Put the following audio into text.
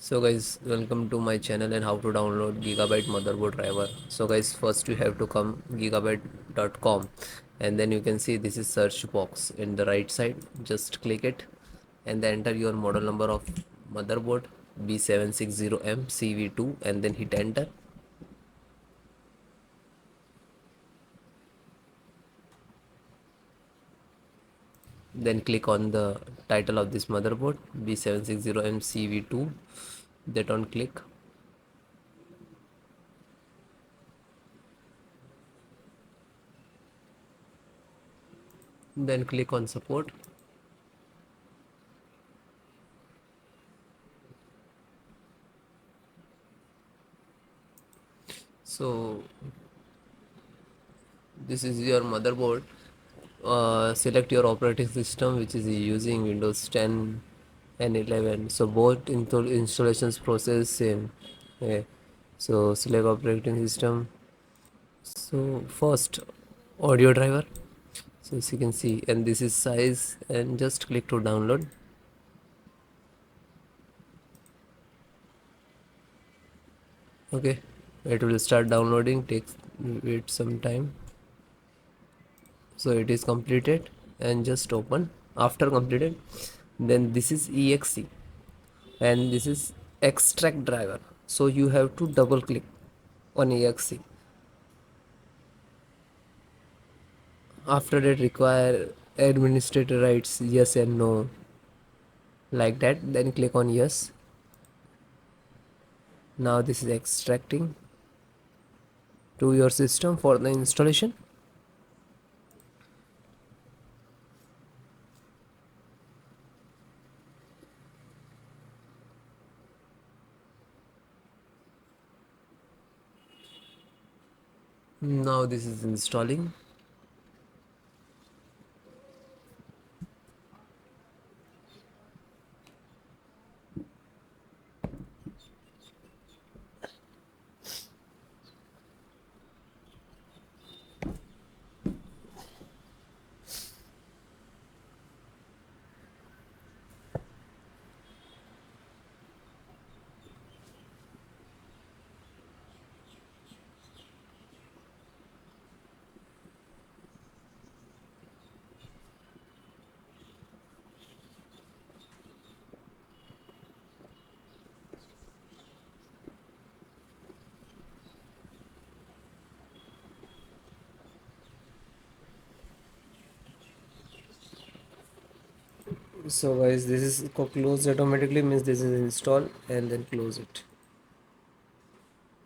So guys, welcome to my channel and how to download Gigabyte motherboard driver. So guys, first you have to come gigabyte.com and then you can see this is search box in the right side. Just click it and then enter your model number of motherboard B760M CV2 and then hit enter. Then click on the title of this motherboard B760M CV2. That on click. Then click on support. So this is your motherboard. Select your operating system which is using Windows 10 and 11. So both installations process same. Okay. So select operating system. So first audio driver. So as you can see, and this is size, and just click to download. Okay, it will start downloading. Takes wait some time. So it is completed and just open. After completed, then this is exe and this is extract driver, so you have to double click on exe. After that, require administrator rights, yes and no, like that. Then click on yes. Now this is extracting to your system for the installation. Now this is installing. So guys, this is closed automatically, means this is installed, and then close it.